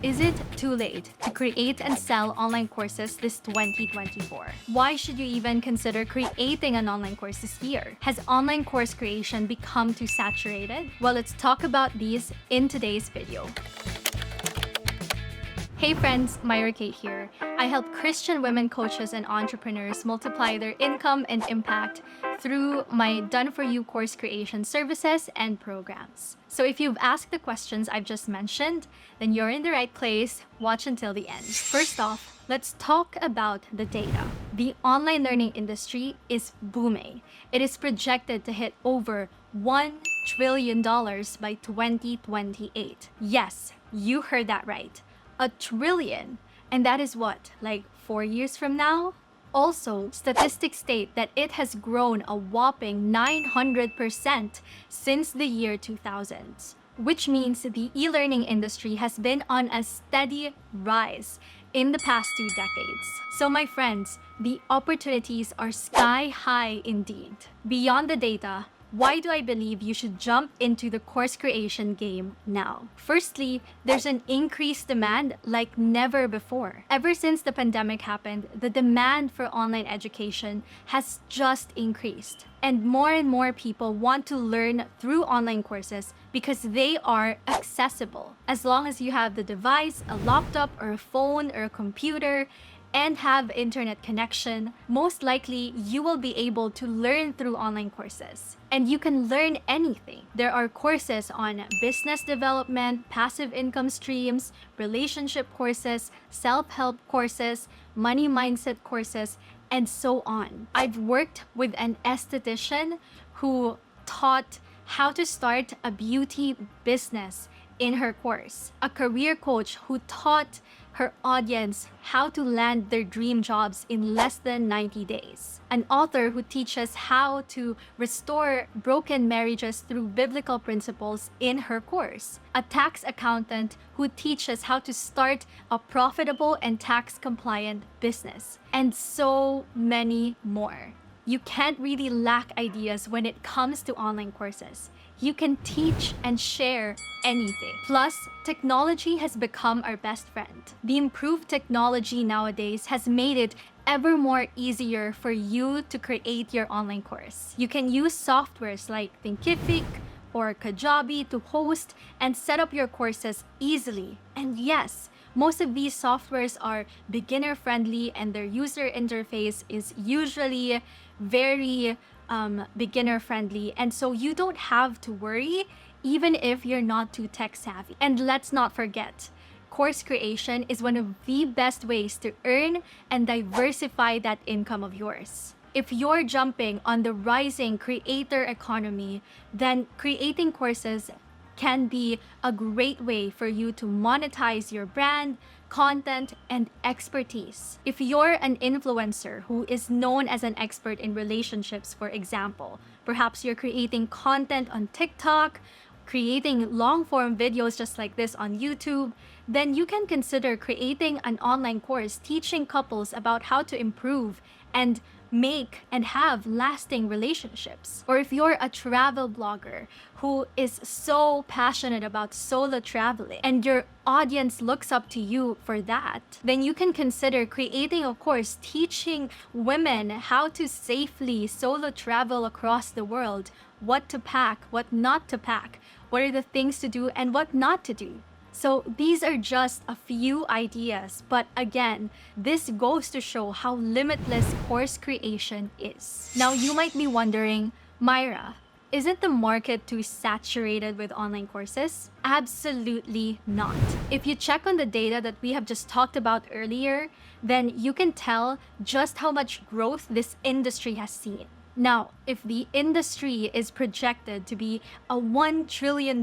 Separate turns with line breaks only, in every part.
Is it too late to create and sell online courses this 2024? Why should you even consider creating an online course this year? Has online course creation become too saturated? Well, let's talk about these in today's video. Hey friends, Myrra here. I help Christian women coaches and entrepreneurs multiply their income and impact through my done-for-you course creation services and programs. So if you've asked the questions I've just mentioned, then you're in the right place. Watch until the end. First off, let's talk about the data. The online learning industry is booming. It is projected to hit over $1 trillion by 2028. Yes, you heard that right. $1 trillion. And that is what, like 4 years from now? Also, statistics state that it has grown a whopping 900% since the year 2000, which means the e-learning industry has been on a steady rise in the past 2 decades. So my friends, the opportunities are sky high indeed. Beyond the data, why do I believe you should jump into the course creation game now? Firstly, there's an increased demand like never before. Ever since the pandemic happened, the demand for online education has just increased. And more people want to learn through online courses because they are accessible. As long as you have the device, a laptop or a phone or a computer, and have internet connection, most likely you will be able to learn through online courses. And you can learn anything. There are courses on business development, passive income streams, relationship courses, self-help courses, money mindset courses, and so on. I've worked with an esthetician who taught how to start a beauty business in her course, a career coach who taught her audience how to land their dream jobs in less than 90 days, an author who teaches how to restore broken marriages through biblical principles in her course, a tax accountant who teaches how to start a profitable and tax-compliant business, and so many more. You can't really lack ideas when it comes to online courses. You can teach and share anything. Plus, technology has become our best friend. The improved technology nowadays has made it ever more easier for you to create your online course. You can use softwares like Thinkific or Kajabi to host and set up your courses easily. And yes, most of these softwares are beginner friendly and their user interface is usually very beginner friendly, and so you don't have to worry even if you're not too tech savvy. And let's not forget, course creation is one of the best ways to earn and diversify that income of yours. If you're jumping on the rising creator economy, then creating courses can be a great way for you to monetize your brand, content, and expertise. If you're an influencer who is known as an expert in relationships, for example, perhaps you're creating content on TikTok, creating long-form videos just like this on YouTube, then you can consider creating an online course teaching couples about how to improve and make and have lasting relationships. Or if you're a travel blogger who is so passionate about solo traveling and your audience looks up to you for that, then you can consider creating a course teaching women how to safely solo travel across the world, what to pack, what not to pack, what are the things to do and what not to do. So these are just a few ideas, but again, this goes to show how limitless course creation is. Now you might be wondering, Myrra, isn't the market too saturated with online courses? Absolutely not. If you check on the data that we have just talked about earlier, then you can tell just how much growth this industry has seen. Now, if the industry is projected to be a $1 trillion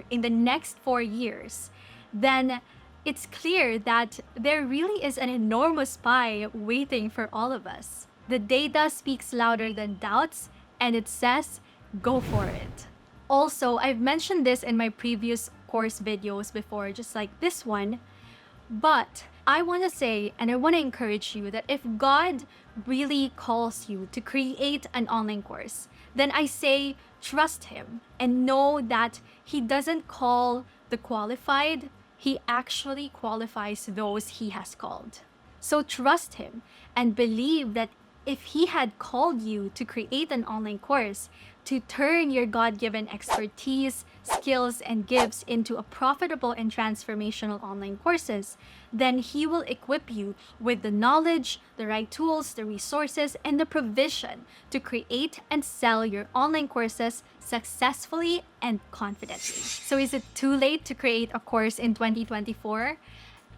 in the next 4 years, then it's clear that there really is an enormous pie waiting for all of us. The data speaks louder than doubts, and it says, go for it. Also, I've mentioned this in my previous course videos before, just like this one, but I want to say, and I want to encourage you that if God really calls you to create an online course, then I say trust Him and know that He doesn't call the qualified, He actually qualifies those He has called. So trust Him and believe that if He had called you to create an online course, to turn your God-given expertise, skills, and gifts into a profitable and transformational online courses, then He will equip you with the knowledge, the right tools, the resources, and the provision to create and sell your online courses successfully and confidently. So is it too late to create a course in 2024?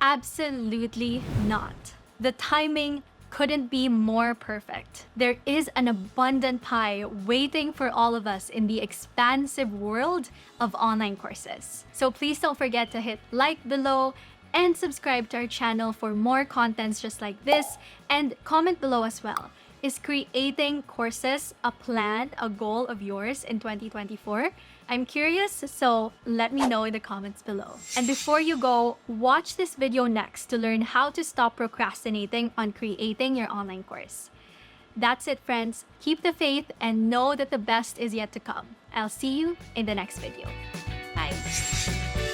Absolutely not. The timing couldn't be more perfect. There is an abundant pie waiting for all of us in the expansive world of online courses. So please don't forget to hit like below and subscribe to our channel for more contents just like this, and comment below as well. Is creating courses a plan, a goal of yours in 2024? I'm curious, so let me know in the comments below. And before you go, watch this video next to learn how to stop procrastinating on creating your online course. That's it, friends. Keep the faith and know that the best is yet to come. I'll see you in the next video. Bye.